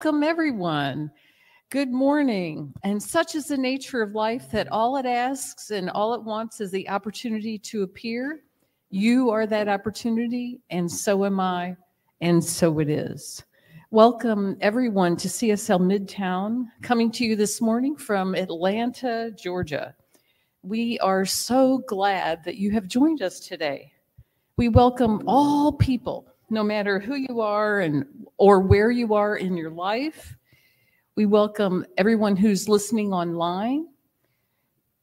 Welcome, everyone. Good morning. And such is the nature of life that all it asks and all it wants is the opportunity to appear. You are that opportunity, and so am I, and so it is. Welcome, everyone, to CSL Midtown, coming to you this morning from Atlanta, Georgia. We are so glad that you have joined us today. We welcome all people, no matter who you are or where you are in your life. We welcome everyone who's listening online,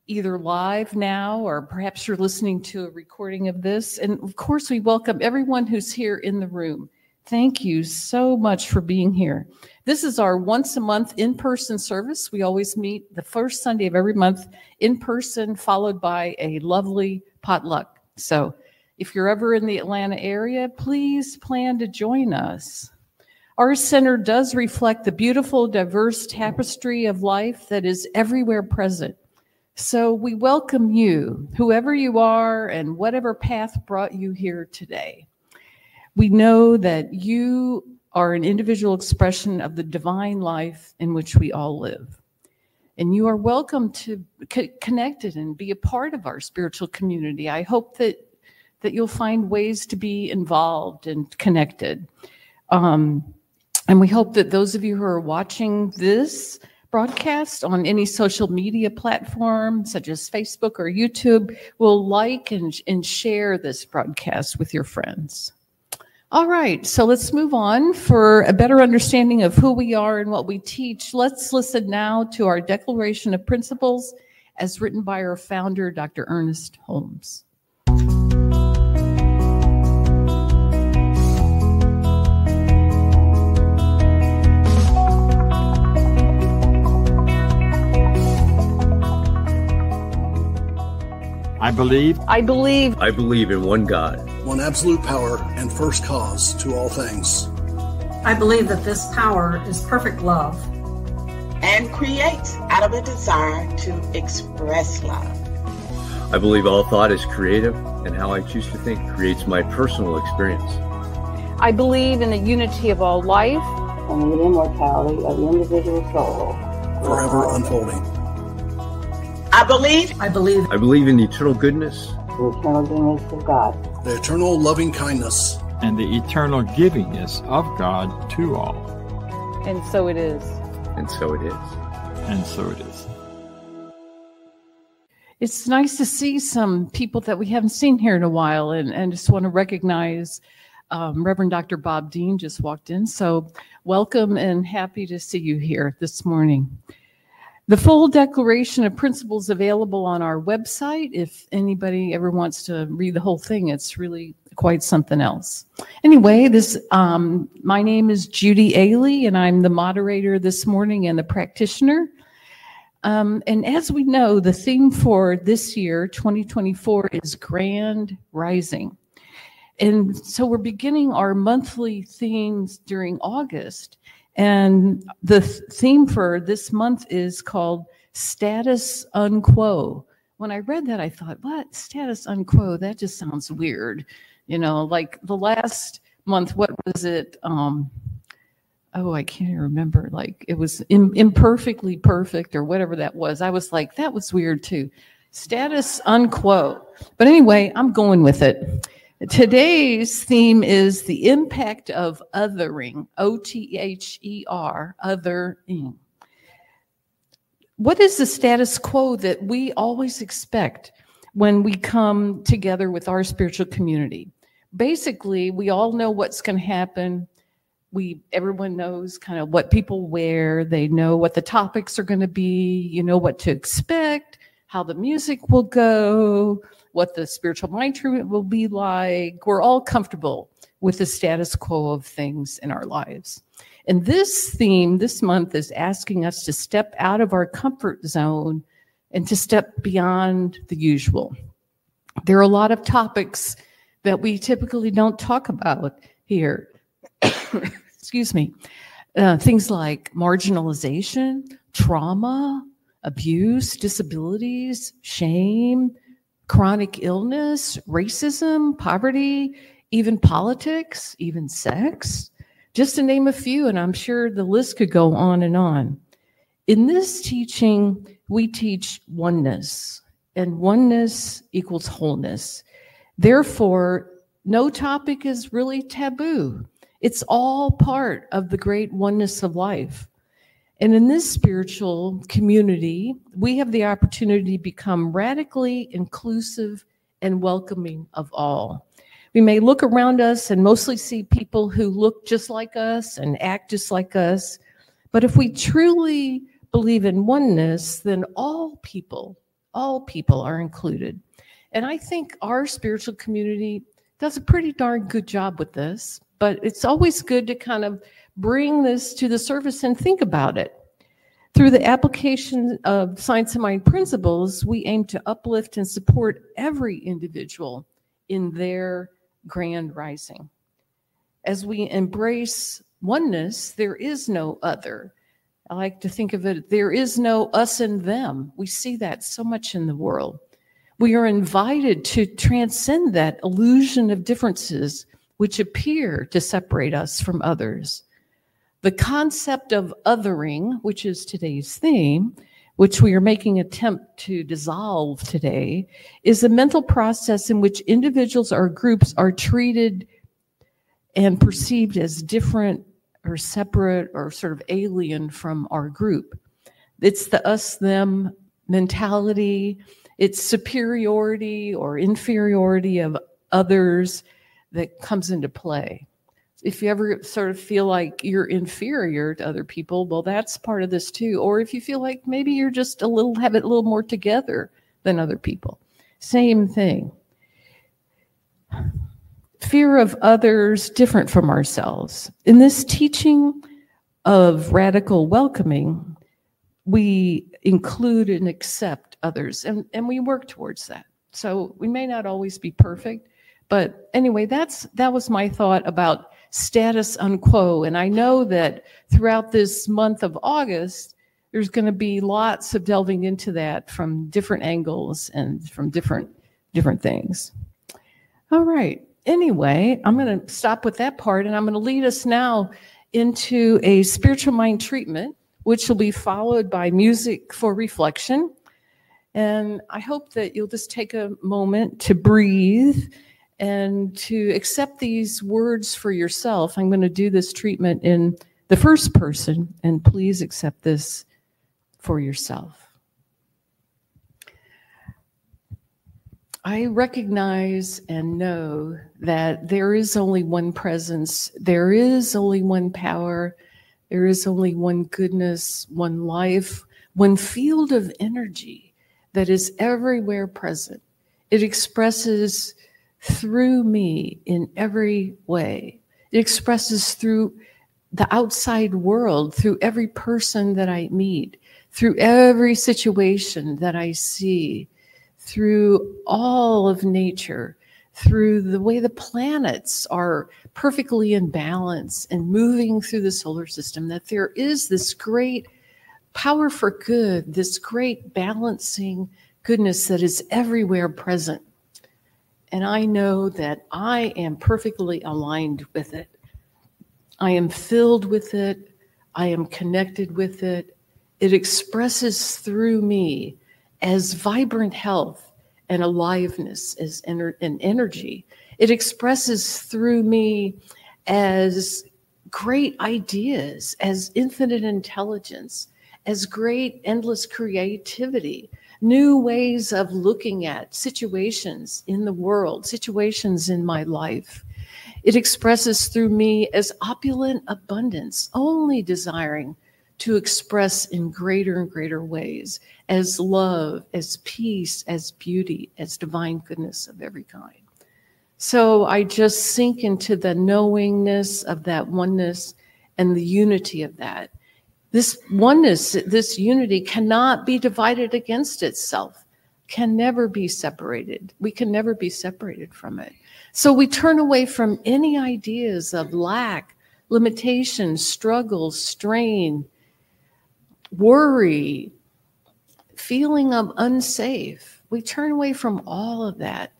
either live now or perhaps you're listening to a recording of this. And of course, we welcome everyone who's here in the room. Thank you so much for being here. This is our once a month in-person service. We always meet the first Sunday of every month in person, followed by a lovely potluck. So if you're ever in the Atlanta area, please plan to join us. Our center does reflect the beautiful, diverse tapestry of life that is everywhere present. So we welcome you, whoever you are and whatever path brought you here today. We know that you are an individual expression of the divine life in which we all live. And you are welcome to connect it and be a part of our spiritual community. I hope that you'll find ways to be involved and connected. And we hope that those of you who are watching this broadcast on any social media platform, such as Facebook or YouTube, will like and share this broadcast with your friends. All right, so let's move on. For a better understanding of who we are and what we teach, let's listen now to our Declaration of Principles as written by our founder, Dr. Ernest Holmes. I believe in one God, one absolute power and first cause to all things. I believe that this power is perfect love and creates out of a desire to express love. I believe all thought is creative, and how I choose to think creates my personal experience. I believe in the unity of all life and the immortality of the individual soul, forever unfolding. I believe in the eternal goodness, the eternal goodness of God, the eternal loving kindness, and the eternal givingness of God to all. And so it is. And so it is. And so it is. It's nice to see some people that we haven't seen here in a while, and just want to recognize Reverend Dr. Bob Dean just walked in. So welcome and happy to see you here this morning. The full Declaration of Principles available on our website. If anybody ever wants to read the whole thing, it's really quite something else. Anyway, my name is Judy Ailey, and I'm the moderator this morning and the practitioner. And as we know, the theme for this year, 2024, is Grand Rising. And so we're beginning our monthly themes during August. And the theme for this month is called Status Unquo. When I read that, I thought, what? Status Unquo? That just sounds weird. You know, like the last month, what was it? I can't even remember. Like it was imperfectly perfect or whatever that was. I was like, that was weird too. Status Unquo. But anyway, I'm going with it. Today's theme is the impact of othering, O-T-H-E-R, othering. What is the status quo that we always expect when we come together with our spiritual community? Basically, we all know what's going to happen. Everyone knows kind of what people wear. They know what the topics are going to be. You know what to expect, how the music will go, what the spiritual mind treatment will be like. We're all comfortable with the status quo of things in our lives. And this theme this month is asking us to step out of our comfort zone and to step beyond the usual. There are a lot of topics that we typically don't talk about here. Excuse me. Things like marginalization, trauma, abuse, disabilities, shame, chronic illness, racism, poverty, even politics, even sex. Just to name a few, and I'm sure the list could go on and on. In this teaching, we teach oneness, and oneness equals wholeness. Therefore, no topic is really taboo. It's all part of the great oneness of life. And in this spiritual community, we have the opportunity to become radically inclusive and welcoming of all. We may look around us and mostly see people who look just like us and act just like us. But if we truly believe in oneness, then all people are included. And I think our spiritual community does a pretty darn good job with this, but it's always good to kind of bring this to the surface and think about it. Through the application of Science of Mind principles, we aim to uplift and support every individual in their grand rising. As we embrace oneness, there is no other. I like to think of it, there is no us and them. We see that so much in the world. We are invited to transcend that illusion of differences which appear to separate us from others. The concept of othering, which is today's theme, which we are making an attempt to dissolve today, is a mental process in which individuals or groups are treated and perceived as different or separate or sort of alien from our group. It's the us-them mentality, it's superiority or inferiority of others that comes into play. If you ever sort of feel like you're inferior to other people, well, that's part of this too. Or if you feel like maybe you're just have it a little more together than other people. Same thing. Fear of others different from ourselves. In this teaching of radical welcoming, we include and accept others, and we work towards that. So we may not always be perfect, but anyway, that was my thought about status quo. And I know that throughout this month of August, there's going to be lots of delving into that from different angles and from different things. All right. Anyway, I'm going to stop with that part, and I'm going to lead us now into a spiritual mind treatment, which will be followed by music for reflection. And I hope that you'll just take a moment to breathe and to accept these words for yourself. I'm going to do this treatment in the first person, and please accept this for yourself. I recognize and know that there is only one presence, there is only one power, there is only one goodness, one life, one field of energy that is everywhere present. It expresses through me in every way. It expresses through the outside world, through every person that I meet, through every situation that I see, through all of nature, through the way the planets are perfectly in balance and moving through the solar system, that there is this great power for good, this great balancing goodness that is everywhere present. And I know that I am perfectly aligned with it. I am filled with it. I am connected with it. It expresses through me as vibrant health and aliveness and energy. It expresses through me as great ideas, as infinite intelligence, as great endless creativity, new ways of looking at situations in the world, situations in my life. It expresses through me as opulent abundance, only desiring to express in greater and greater ways, as love, as peace, as beauty, as divine goodness of every kind. So I just sink into the knowingness of that oneness and the unity of that. This oneness, this unity cannot be divided against itself, can never be separated. We can never be separated from it. So we turn away from any ideas of lack, limitation, struggle, strain, worry, feeling of unsafe. We turn away from all of that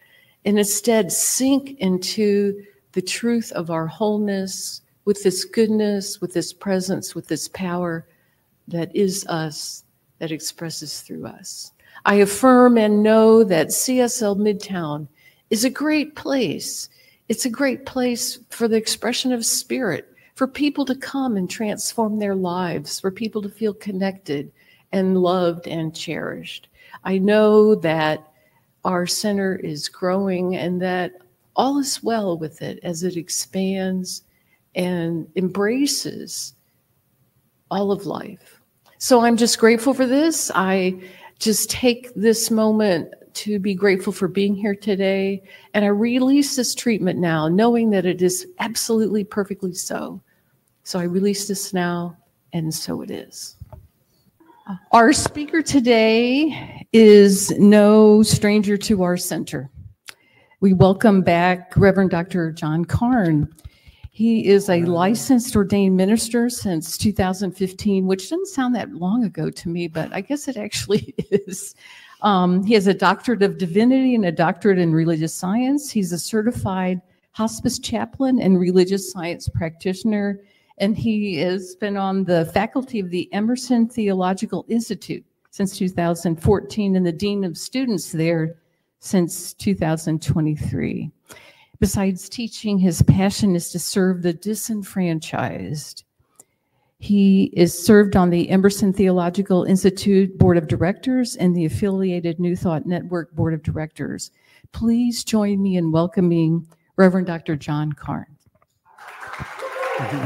and instead sink into the truth of our wholeness, with this goodness, with this presence, with this power that is us, that expresses through us. I affirm and know that CSL Midtown is a great place. It's a great place for the expression of spirit, for people to come and transform their lives, for people to feel connected and loved and cherished. I know that our center is growing and that all is well with it as it expands and embraces all of life. So I'm just grateful for this. I just take this moment to be grateful for being here today. And I release this treatment now, knowing that it is absolutely perfectly so. So I release this now, and so it is. Our speaker today is no stranger to our center. We welcome back Reverend Dr. John Karn. He is a licensed ordained minister since 2015, which doesn't sound that long ago to me, but I guess it actually is. He has a doctorate of divinity and a doctorate in religious science. He's a certified hospice chaplain and religious science practitioner, and he has been on the faculty of the Emerson Theological Institute since 2014 and the dean of students there since 2023. Besides teaching, his passion is to serve the disenfranchised. He is served on the Emerson Theological Institute Board of Directors and the affiliated New Thought Network Board of Directors. Please join me in welcoming Reverend Dr. John Karn. Thank you.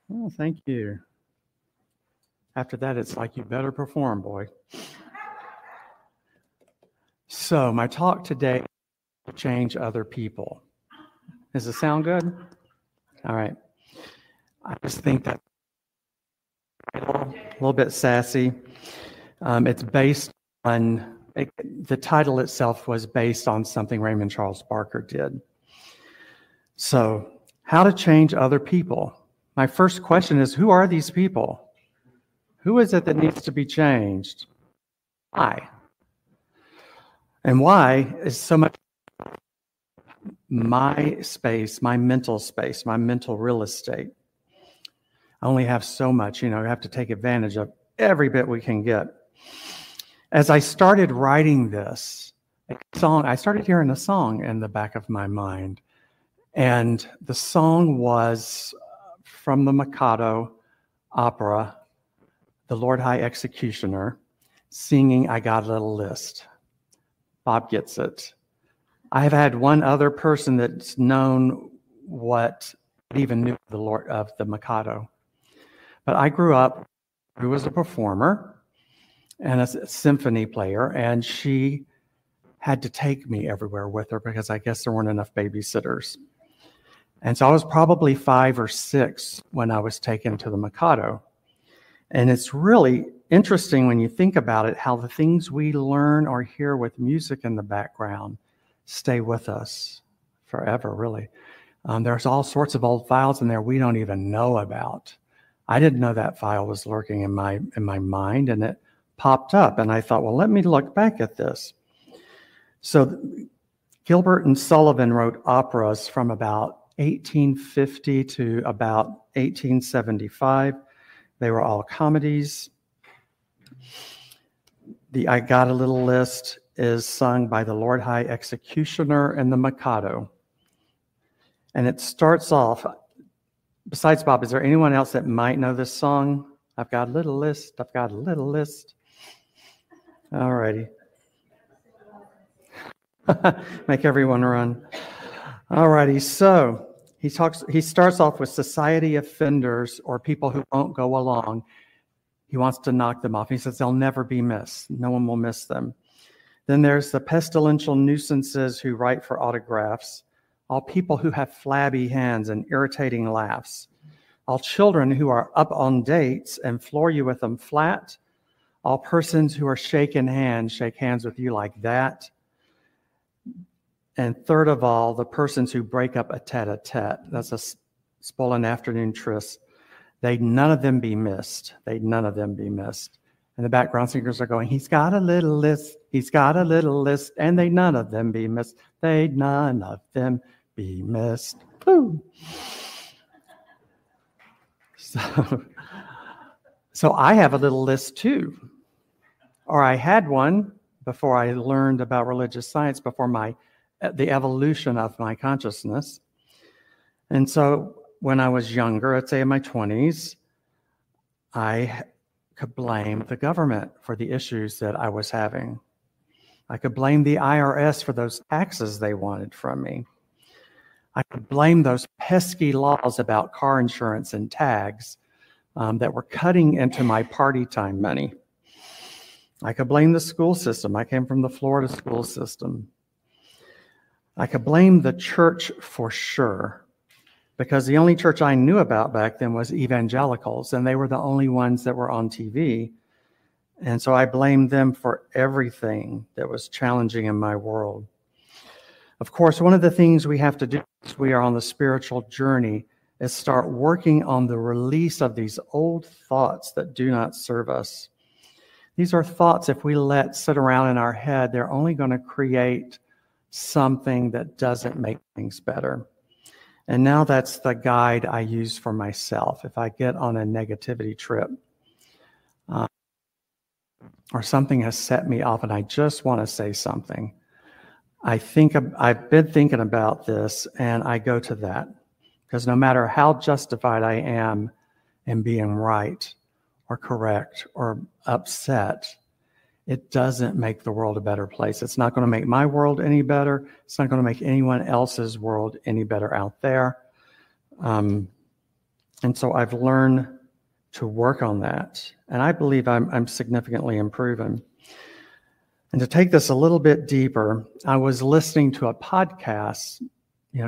Well, thank you. After that, it's like you better perform, boy. So my talk today will change other people. Does it sound good? All right. I just think that a little bit sassy. It's based on, the title itself was based on something Raymond Charles Barker did. So, how to change other people. My first question is, who are these people? Who is it that needs to be changed? Why? And why is so much my space, my mental real estate. I only have so much, I have to take advantage of every bit we can get. As I started writing this song, I started hearing a song in the back of my mind. And the song was from the Mikado opera, The Lord High Executioner, singing I Got a Little List. Bob gets it. I have had one other person that's known what even knew the Lord of the Mikado. But I grew up, who was a performer and a symphony player, and she had to take me everywhere with her because I guess there weren't enough babysitters. And so I was probably 5 or 6 when I was taken to the Mikado. And it's really interesting when you think about it, how the things we learn or hear with music in the background stay with us forever, really. There's all sorts of old files in there we don't even know about. I didn't know that file was lurking in my mind, and it popped up, and I thought, well, let me look back at this. So Gilbert and Sullivan wrote operas from about 1850 to about 1875. They were all comedies. The I Got a Little List is sung by the Lord High Executioner and the Mikado. And it starts off, besides Bob, is there anyone else that might know this song? I've got a little list, I've got a little list. All righty. Make everyone run. All righty, so he starts off with society offenders or people who won't go along. He wants to knock them off. He says they'll never be missed. No one will miss them. Then there's the pestilential nuisances who write for autographs, all people who have flabby hands and irritating laughs, all children who are up on dates and floor you with them flat, all persons who are shaking hands, shake hands with you like that. And third of all, the persons who break up a tete-a-tete. That's a spoil an afternoon tryst. They'd none of them be missed. They'd none of them be missed. And the background singers are going, he's got a little list, he's got a little list, and they none of them be missed. They none of them be missed. Woo. So I have a little list too. Or I had one before I learned about religious science, before the evolution of my consciousness. And so when I was younger, I'd say in my 20s, I could blame the government for the issues that I was having. I could blame the IRS for those taxes they wanted from me. I could blame those pesky laws about car insurance and tags that were cutting into my party time money. I could blame the school system. I came from the Florida school system. I could blame the church for sure, because the only church I knew about back then was evangelicals, and they were the only ones that were on TV. And so I blamed them for everything that was challenging in my world. Of course, one of the things we have to do as we are on the spiritual journey is start working on the release of these old thoughts that do not serve us. These are thoughts, if we let sit around in our head, they're only going to create something that doesn't make things better. And now that's the guide I use for myself. If I get on a negativity trip or something has set me off and I just want to say something, I've been thinking about this and I go to that. Because no matter how justified I am in being right or correct or upset, it doesn't make the world a better place. It's not going to make my world any better. It's not going to make anyone else's world any better out there. And so I've learned to work on that. And I believe I'm significantly improving. And to take this a little bit deeper, I was listening to a podcast.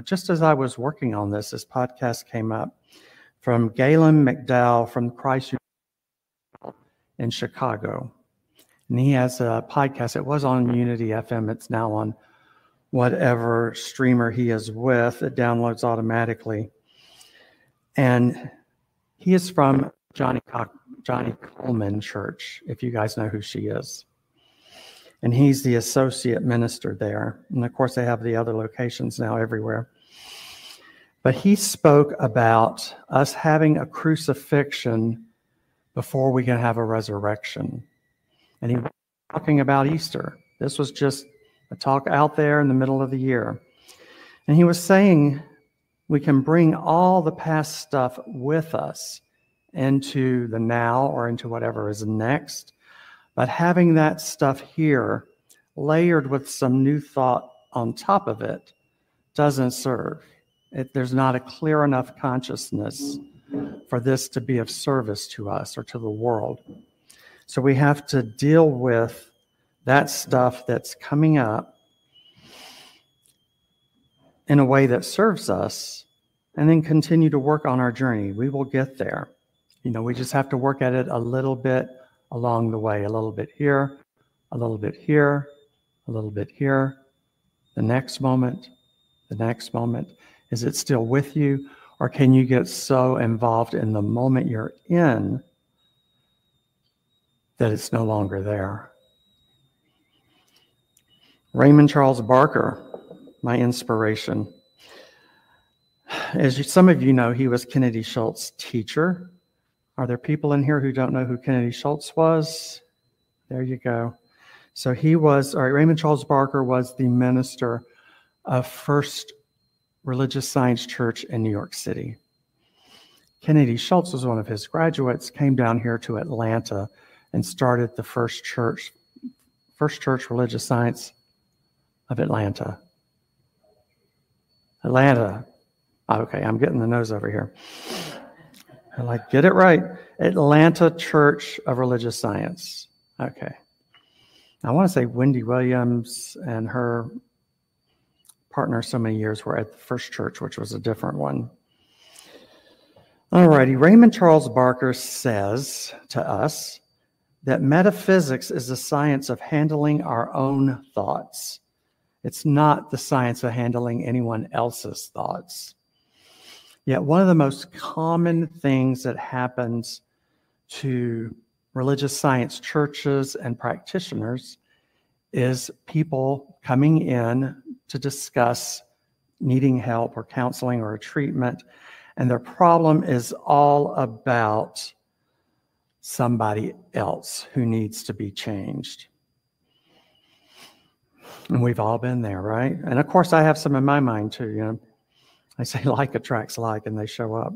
Just as I was working on this podcast came up from Galen McDowell from Christ University in Chicago. And he has a podcast. It was on Unity FM. It's now on whatever streamer he is with. It downloads automatically. And he is from Johnny Coleman Church, if you guys know who she is. And he's the associate minister there. And of course, they have the other locations now everywhere. But he spoke about us having a crucifixion before we can have a resurrection. And he was talking about Easter. This was just a talk out there in the middle of the year. And he was saying we can bring all the past stuff with us into the now or into whatever is next. But having that stuff here layered with some new thought on top of it doesn't serve. There's not a clear enough consciousness for this to be of service to us or to the world. So we have to deal with that stuff that's coming up in a way that serves us and then continue to work on our journey. We will get there. We just have to work at it a little bit along the way, a little bit here, a little bit here, a little bit here, the next moment. Is it still with you? Or can you get so involved in the moment you're in that it's no longer there? Raymond Charles Barker, my inspiration. As some of you know, he was Kennedy Schultz's teacher. Are there people in here who don't know who Kennedy Schultz was? There you go. So Raymond Charles Barker was the minister of First Religious Science Church in New York City. Kennedy Schultz was one of his graduates, came down here to Atlanta and started the First Church Religious Science of Atlanta. Okay, I'm getting the nose over here. Get it right. Atlanta Church of Religious Science. Okay. I want to say Wendy Williams and her partner so many years were at the First Church, which was a different one. All righty. Raymond Charles Barker says to us that metaphysics is the science of handling our own thoughts. It's not the science of handling anyone else's thoughts. Yet one of the most common things that happens to religious science churches and practitioners is people coming in to discuss needing help or counseling or a treatment, and their problem is all about somebody else who needs to be changed. And we've all been there, right? And of course, I have some in my mind too. You know, I say like attracts like, and they show up.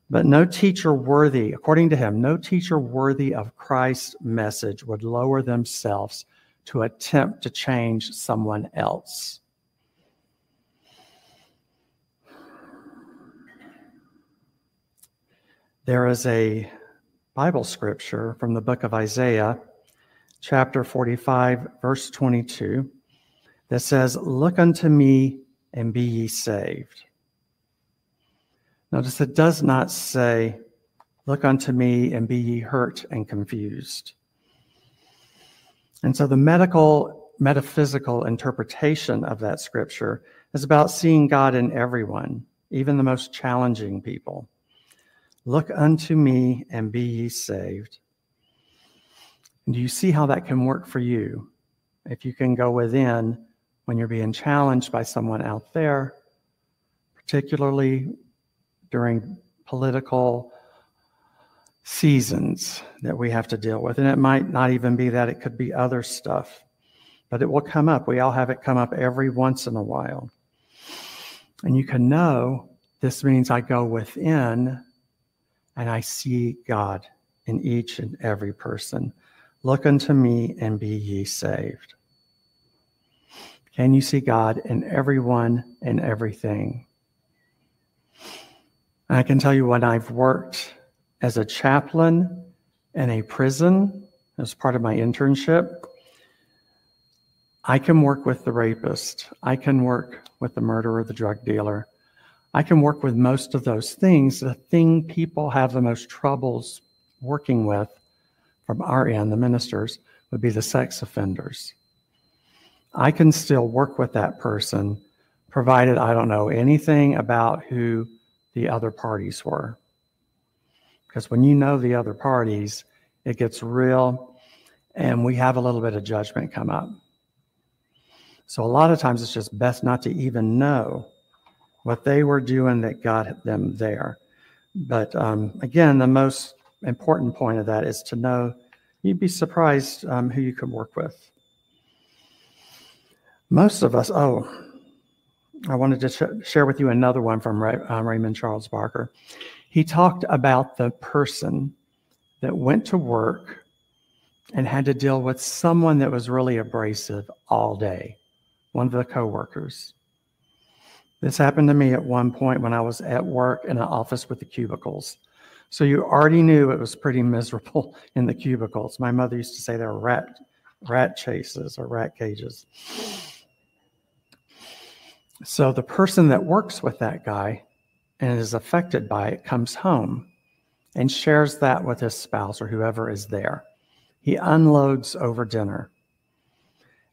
But no teacher worthy, according to him, no teacher worthy of Christ's message would lower themselves to attempt to change someone else. There is a Bible scripture from the book of Isaiah, chapter 45, verse 22, that says, "Look unto me and be ye saved." Notice it does not say, "Look unto me and be ye hurt and confused." And so the metaphysical interpretation of that scripture is about seeing God in everyone, even the most challenging people. Look unto me and be ye saved. And do you see how that can work for you? If you can go within when you're being challenged by someone out there, particularly during political seasons that we have to deal with. And it might not even be that, it could be other stuff, but it will come up. We all have it come up every once in a while. And you can know this means I go within and I see God in each and every person. Look unto me and be ye saved. Can you see God in everyone and everything? And I can tell you, when I've worked as a chaplain in a prison as part of my internship, I can work with the rapist. I can work with the murderer, the drug dealer. I can work with most of those things. The thing people have the most troubles working with from our end, the ministers, would be the sex offenders. I can still work with that person, provided I don't know anything about who the other parties were. Because when you know the other parties, it gets real, and we have a little bit of judgment come up. So a lot of times it's just best not to even know what they were doing that got them there. But again, the most important point of that is to know, you'd be surprised who you can work with. Most of us, I wanted to share with you another one from Raymond Charles Barker. He talked about the person that went to work and had to deal with someone that was really abrasive all day, one of the coworkers. This happened to me at one point when I was at work in an office with the cubicles. So you already knew it was pretty miserable in the cubicles. My mother used to say they were rat chases or rat cages. So the person that works with that guy and is affected by it comes home and shares that with his spouse or whoever is there. He unloads over dinner.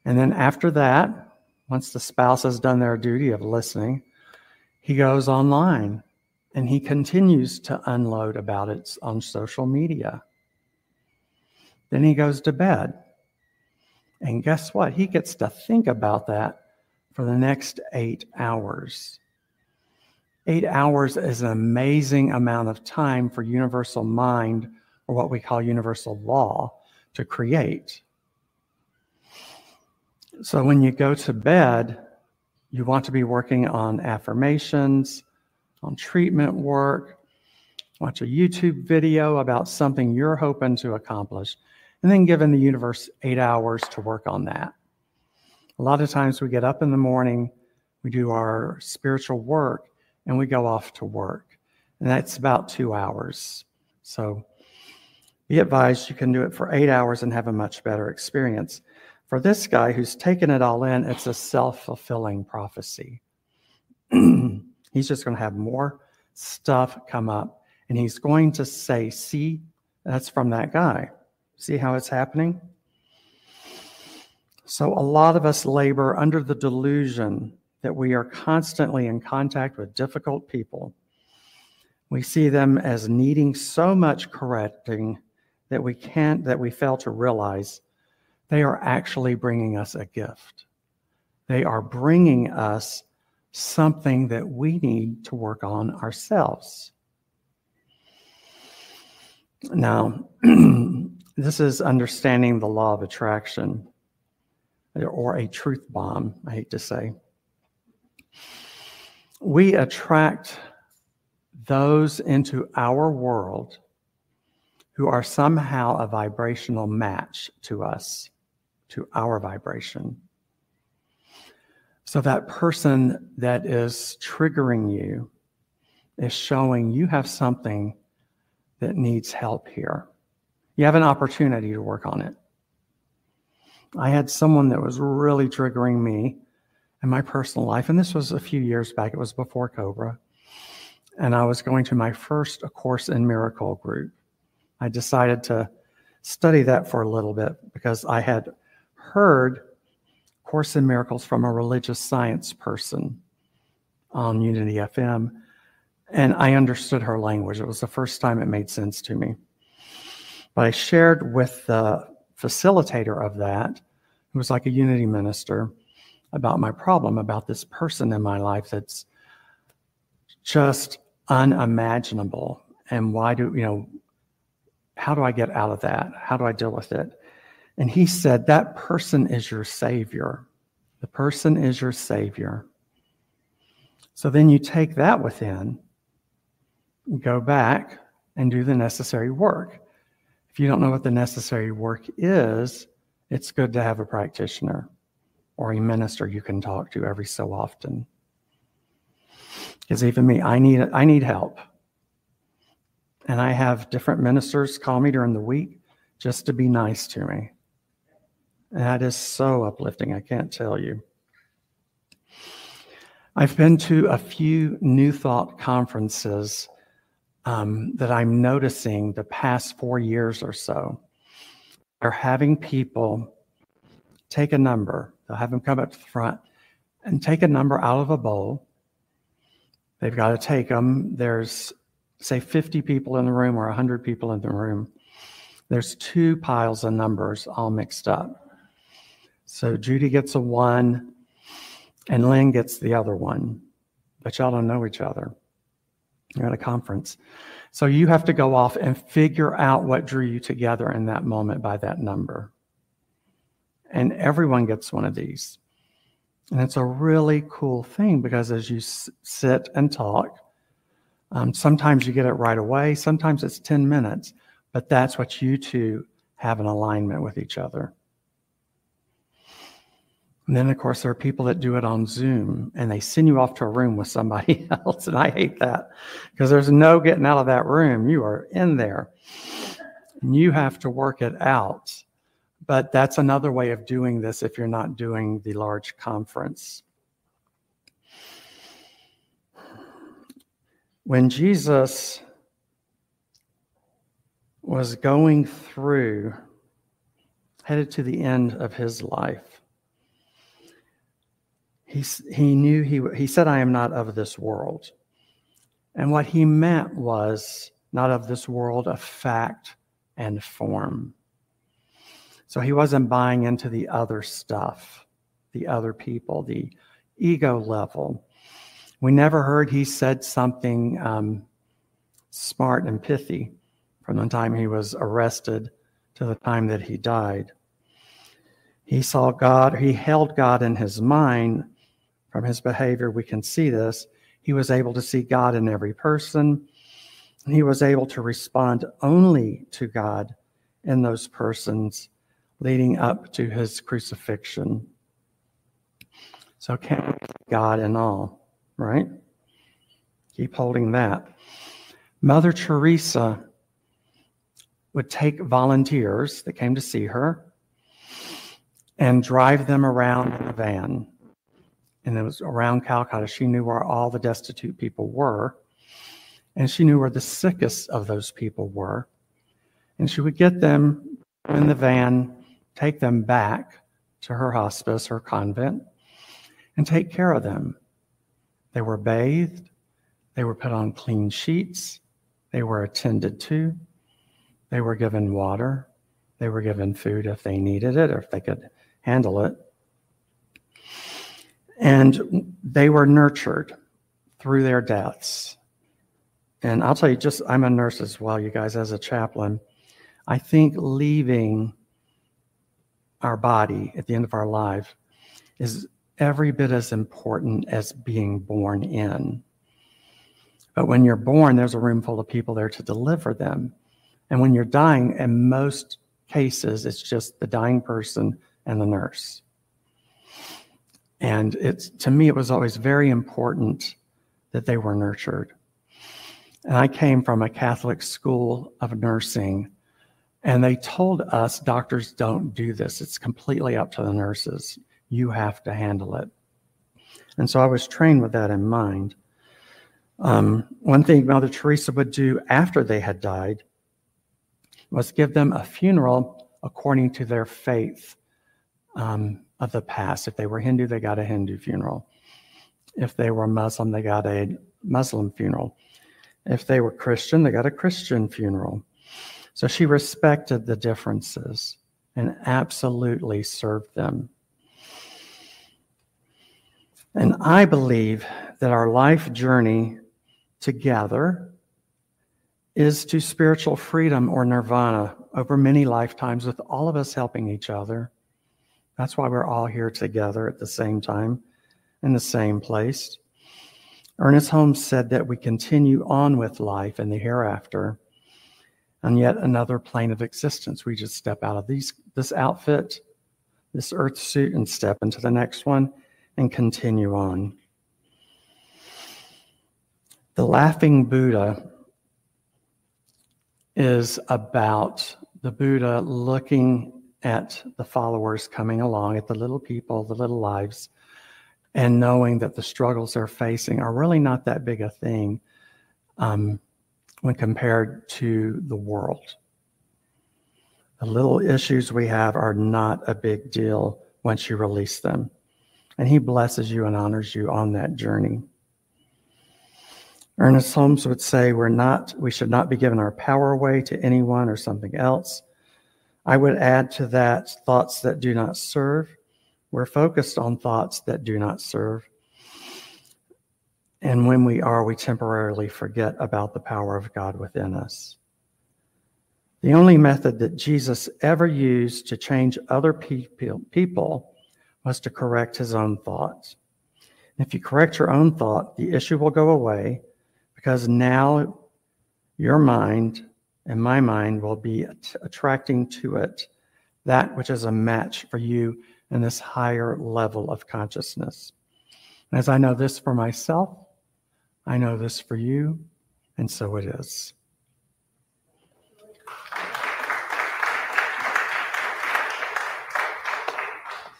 And then after that, once the spouse has done their duty of listening, he goes online and he continues to unload about it on social media. Then he goes to bed. And guess what? He gets to think about that for the next 8 hours. 8 hours is an amazing amount of time for universal mind, or what we call universal law, to create. So when you go to bed, you want to be working on affirmations, on treatment work, watch a YouTube video about something you're hoping to accomplish, and then giving the universe 8 hours to work on that. A lot of times we get up in the morning, we do our spiritual work, and we go off to work. And that's about 2 hours. So be advised, you can do it for 8 hours and have a much better experience. For this guy who's taken it all in, it's a self-fulfilling prophecy. He's just going to have more stuff come up, and he's going to say, see, that's from that guy. See how it's happening? So a lot of us labor under the delusion that we are constantly in contact with difficult people. We see them as needing so much correcting that we fail to realize, they are actually bringing us a gift. They are bringing us something that we need to work on ourselves. Now, this is understanding the law of attraction, or a truth bomb, I hate to say. We attract those into our world who are somehow a vibrational match to us, to our vibration. So that person that is triggering you is showing you have something that needs help here. You have an opportunity to work on it. I had someone that was really triggering me in my personal life, and this was a few years back. It was before Cobra. And I was going to my first A Course in Miracle group. I decided to study that for a little bit because I had heard Course in Miracles from a religious science person on Unity FM, and I understood her language. It was the first time it made sense to me. But I shared with the facilitator of that, who was like a Unity minister, about my problem, about this person in my life that's just unimaginable. And how do I get out of that? How do I deal with it? And he said, that person is your savior. The person is your savior. So then you take that within, go back and do the necessary work. If you don't know what the necessary work is, it's good to have a practitioner or a minister you can talk to every so often. Because even me, I need help. And I have different ministers call me during the week just to be nice to me. And that is so uplifting, I can't tell you. I've been to a few New Thought conferences that I'm noticing the past 4 years or so. They're having people take a number. They'll have them come up to the front and take a number out of a bowl. They've got to take them. There's, say, 50 people in the room or 100 people in the room. There's 2 piles of numbers all mixed up. So Judy gets a 1 and Lynn gets the other 1. But y'all don't know each other. You're at a conference. So you have to go off and figure out what drew you together in that moment by that number. And everyone gets one of these. And it's a really cool thing because as you sit and talk, sometimes you get it right away. Sometimes it's 10 minutes. But that's what you two have an alignment with each other. And then, of course, there are people that do it on Zoom, and they send you off to a room with somebody else, and I hate that because there's no getting out of that room. You are in there, and you have to work it out. But that's another way of doing this if you're not doing the large conference. When Jesus was going through, headed to the end of his life, he said, I am not of this world. And what he meant was not of this world of fact and form. So he wasn't buying into the other stuff, the other people, the ego level. We never heard he said something smart and pithy from the time he was arrested to the time that he died. He saw God, he held God in his mind. From his behavior, we can see this. He was able to see God in every person. He was able to respond only to God in those persons leading up to his crucifixion. So can we see God in all, right? Keep holding that. Mother Teresa would take volunteers that came to see her and drive them around in a van. And it was around Calcutta. She knew where all the destitute people were. And she knew where the sickest of those people were. And she would get them in the van, take them back to her hospice, her convent, and take care of them. They were bathed. They were put on clean sheets. They were attended to. They were given water. They were given food if they needed it or if they could handle it. And they were nurtured through their deaths. And I'll tell you, I'm a nurse as well, you guys, as a chaplain. I think leaving our body at the end of our life is every bit as important as being born in. But when you're born, there's a room full of people there to deliver them. And when you're dying, in most cases, it's just the dying person and the nurse. And to me, it was always very important that they were nurtured. And I came from a Catholic school of nursing, and they told us doctors don't do this. It's completely up to the nurses. You have to handle it. And so I was trained with that in mind. One thing Mother Teresa would do after they had died was give them a funeral according to their faith of the past. If they were Hindu, they got a Hindu funeral. If they were Muslim, they got a Muslim funeral. If they were Christian, they got a Christian funeral. So she respected the differences and absolutely served them. And I believe that our life journey together is to spiritual freedom or nirvana over many lifetimes, with all of us helping each other. That's why we're all here together at the same time, in the same place. Ernest Holmes said that we continue on with life in the hereafter, and yet another plane of existence. We just step out of this outfit, this earth suit, and step into the next one and continue on. The Laughing Buddha is about the Buddha looking at the followers coming along, at the little people, the little lives, and knowing that the struggles they're facing are really not that big a thing when compared to the world. The little issues we have are not a big deal once you release them. And he blesses you and honors you on that journey. Ernest Holmes would say we should not be giving our power away to anyone or something else. I would add to that thoughts that do not serve. We're focused on thoughts that do not serve. And when we temporarily forget about the power of God within us. The only method that Jesus ever used to change other people was to correct his own thoughts. If you correct your own thought, the issue will go away, because now your mind and my mind will be attracting to it that which is a match for you in this higher level of consciousness. And as I know this for myself, I know this for you, and so it is.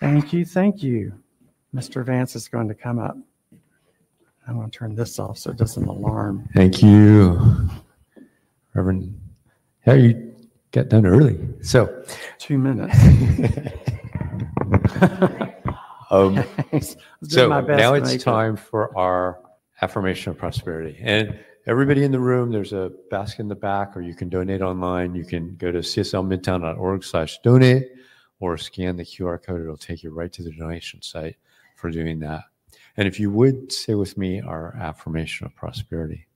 Thank you. Mr. Vance is going to come up. I'm going to turn this off so it doesn't alarm. Thank you, Reverend. Yeah, you got done early. So 2 minutes. So now it's time for our affirmation of prosperity. And everybody in the room, there's a basket in the back, or you can donate online. You can go to cslmidtown.org/donate or scan the QR code. It'll take you right to the donation site for doing that. And if you would say with me our affirmation of prosperity.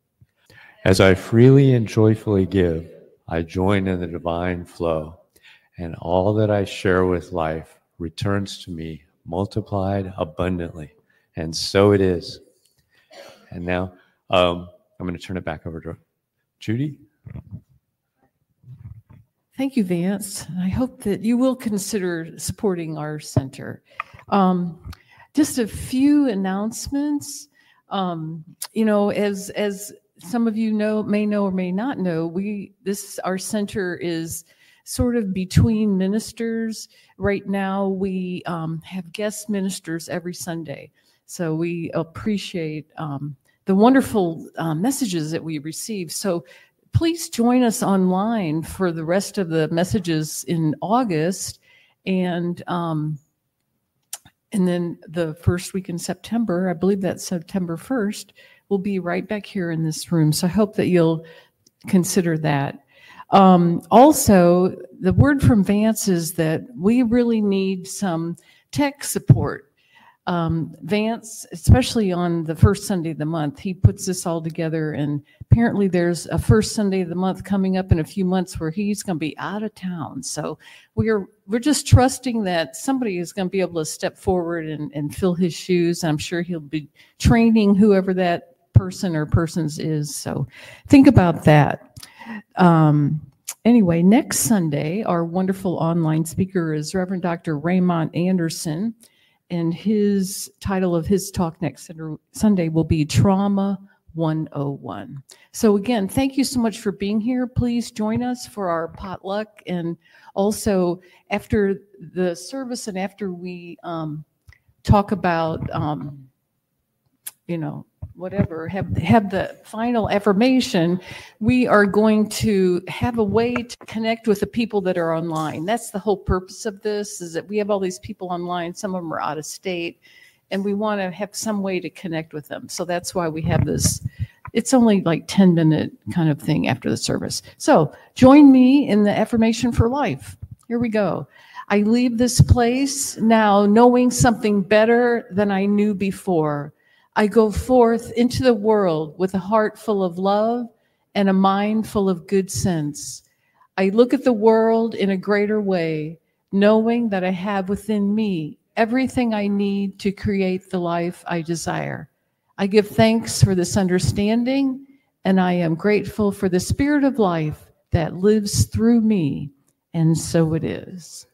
As I freely and joyfully give, I join in the divine flow, and all that I share with life returns to me multiplied abundantly. And so it is. And now I'm going to turn it back over to Judy. Thank you, Vance. I hope that you will consider supporting our center. Just a few announcements. As some of you may know or may not know, our center is sort of between ministers. Right now, we have guest ministers every Sunday. So we appreciate the wonderful messages that we receive. So please join us online for the rest of the messages in August. And then the first week in September, I believe that's September 1st, we'll be right back here in this room. So I hope that you'll consider that. Also, the word from Vance is that we really need some tech support. Vance, especially on the first Sunday of the month, he puts this all together, and apparently there's a first Sunday of the month coming up in a few months where he's going to be out of town. So we're just trusting that somebody is going to be able to step forward and fill his shoes. I'm sure he'll be training whoever that person or persons is. So think about that. Anyway, next Sunday, our wonderful online speaker is Reverend Dr. Raymond Anderson. And his title of his talk next Sunday will be Trauma 101. So again, thank you so much for being here. Please join us for our potluck. And also after the service and after we talk about, whatever, have the final affirmation, we are going to have a way to connect with the people that are online. That's the whole purpose of this, is that we have all these people online. Some of them are out of state, and we want to have some way to connect with them. So that's why we have this. It's only like 10-minute kind of thing after the service. So join me in the affirmation for life. Here we go. I leave this place now knowing something better than I knew before. I go forth into the world with a heart full of love and a mind full of good sense. I look at the world in a greater way, knowing that I have within me everything I need to create the life I desire. I give thanks for this understanding, and I am grateful for the spirit of life that lives through me, and so it is.